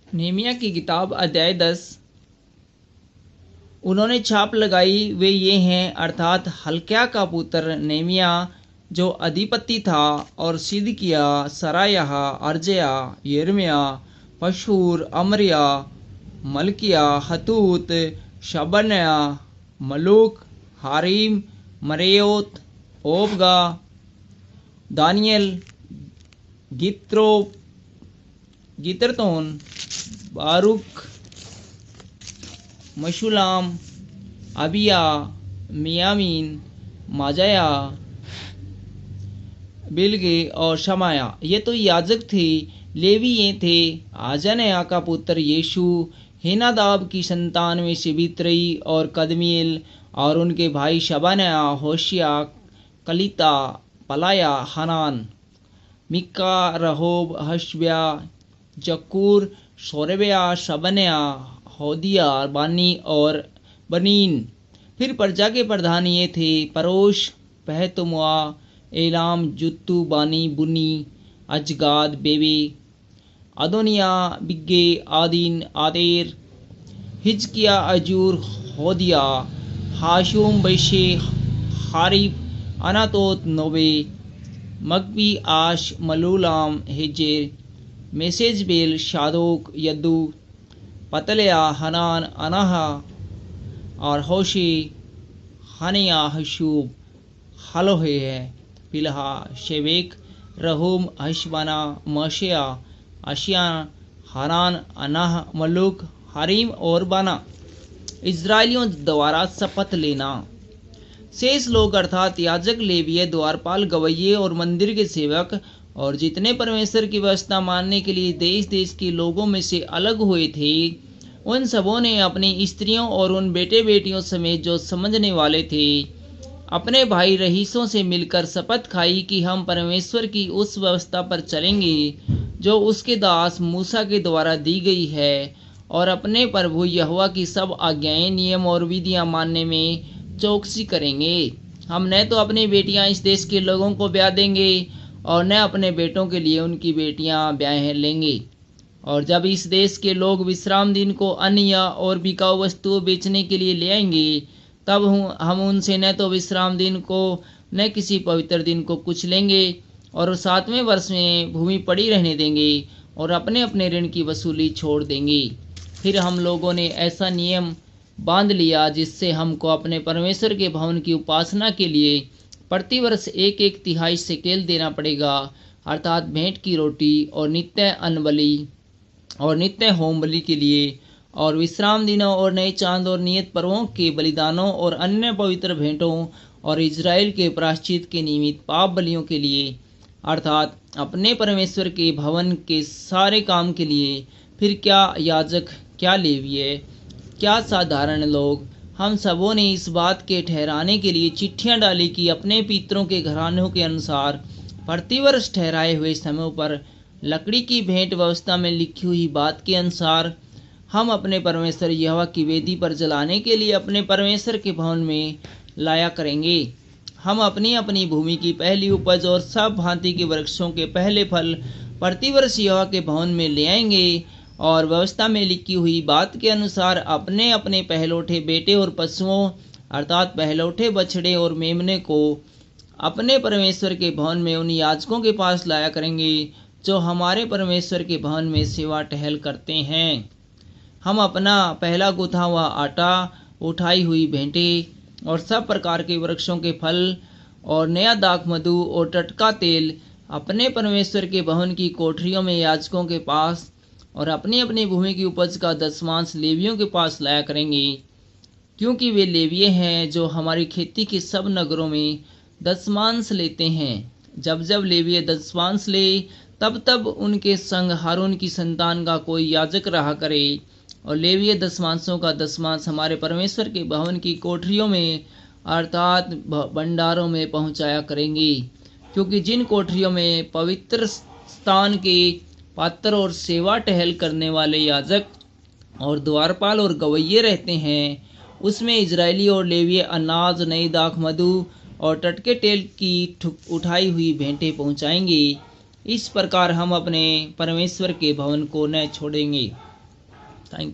नेमिया की किताब अध्याय 10। उन्होंने छाप लगाई, वे ये हैं, अर्थात हल्क्या का पुत्र नेमिया जो अधिपति था, और सिदकिया, सरायाह, अर्जया, यिर्मयाह, पशहूर, अमरिया, मल्किया, हतूत, शबन्याह, मलूक, हारिम, मरेयोत, ओबगा, दानियल, गित्रतोन, बारूक, मशुलाम, अबिया, मियामीन, माजाया, बिलगे और शमाया। ये तो याजक थे। लेवी ये थे, आजनया का पुत्र यीशु, हेनादाब की संतान में शिबित्रई और कदमील, और उनके भाई शबानया, होशिया, कलिता, पलाया, हनान, मिक्का, रहोब, हशब्या, जक्कूर, शोरेबिया, शबन्या, होदिया, बानी और बनीन। फिर प्रजा के प्रधान ये थे, परोश, पहतमुआ, एलाम, Zatthu, Bani, Bunni, Azgad, Bebai, Adonijah, Bigvai, Adin, Ater, Hizkijah, Azzur, Hodijah, Hashum, Bezai, Hariph, Anathoth, Nebai, Magpiash, Meshullam, हिजेर, मेसेजबेल, शादोक, Yadu, Patlia, Hanan, अनाहा और होशी, हनिया, हशूब, हलोहे है, पिलहा, शेबेक, रहूम, हशबाना, मशिया, अशिया, हनान, अनाह, मलूक, हरीम और बाना। इजराइलियों द्वारा शपथ लेना। शेष लोग अर्थात याजक, लेविये, द्वारपाल, गवैये और मंदिर के सेवक और जितने परमेश्वर की व्यवस्था मानने के लिए देश देश के लोगों में से अलग हुए थे, उन सबों ने अपनी स्त्रियों और उन बेटे बेटियों समेत जो समझने वाले थे, अपने भाई रईसों से मिलकर शपथ खाई कि हम परमेश्वर की उस व्यवस्था पर चलेंगे जो उसके दास मूसा के द्वारा दी गई है, और अपने प्रभु यहोवा की सब आज्ञाएं, नियम और विधियां मानने में चौकसी करेंगे। हम न तो अपनी बेटियां इस देश के लोगों को ब्याह देंगे और न अपने बेटों के लिए उनकी बेटियां ब्याह लेंगे। और जब इस देश के लोग विश्राम दिन को अन्न या और बिकाऊ वस्तुओं बेचने के लिए ले आएंगे, तब हम उनसे न तो विश्राम दिन को न किसी पवित्र दिन को कुछ लेंगे, और 7वें वर्ष में भूमि पड़ी रहने देंगे और अपने अपने ऋण की वसूली छोड़ देंगे। फिर हम लोगों ने ऐसा नियम बांध लिया जिससे हमको अपने परमेश्वर के भवन की उपासना के लिए प्रतिवर्ष 1/3 शेकेल देना पड़ेगा, अर्थात भेंट की रोटी और नित्य अन्न बलि और नित्य होम बलि के लिए, और विश्राम दिनों और नए चांद और नियत पर्वों के बलिदानों और अन्य पवित्र भेंटों और इजराइल के प्रायश्चित के निमित्त पाप बलियों के लिए, अर्थात अपने परमेश्वर के भवन के सारे काम के लिए। फिर क्या याजक, क्या लेवीय, क्या साधारण लोग, हम सबों ने इस बात के ठहराने के लिए चिट्ठियां डाली कि अपने पितरों के घरानों के अनुसार प्रतिवर्ष ठहराए हुए समय पर लकड़ी की भेंट व्यवस्था में लिखी हुई बात के अनुसार हम अपने परमेश्वर यहोवा की वेदी पर जलाने के लिए अपने परमेश्वर के भवन में लाया करेंगे। हम अपनी अपनी भूमि की पहली उपज और सब भांति के वृक्षों के पहले फल प्रतिवर्ष यहोवा के भवन में ले आएंगे, और व्यवस्था में लिखी हुई बात के अनुसार अपने अपने पहलौठे बेटे और पशुओं, अर्थात पहलौठे बछड़े और मेमने को अपने परमेश्वर के भवन में उन याजकों के पास लाया करेंगे जो हमारे परमेश्वर के भवन में सेवा टहल करते हैं। हम अपना पहला गुथा हुआ आटा, उठाई हुई भेंटें और सब प्रकार के वृक्षों के फल और नया दाख मधु और टटका तेल अपने परमेश्वर के भवन की कोठरियों में याजकों के पास और अपनी अपनी भूमि की उपज का 10वांश लेवियों के पास लाया करेंगे, क्योंकि वे लेविये हैं जो हमारी खेती के सब नगरों में 10वांश लेते हैं। जब जब लेविये 10वांश ले, तब तब उनके संग हारून की संतान का कोई याजक रहा करे, और लेविये 10वांशों का 10वांश हमारे परमेश्वर के भवन की कोठरियों में, अर्थात भंडारों में पहुंचाया करेंगे, क्योंकि जिन कोठरियों में पवित्र स्थान के पात्र और सेवा टहल करने वाले याजक और द्वारपाल और गवैये रहते हैं, उसमें इजरायली और लेवीय अनाज, नई दाख मधु और टटके तेल की उठाई हुई भेंटें पहुंचाएंगे। इस प्रकार हम अपने परमेश्वर के भवन को न छोड़ेंगे। Thank you.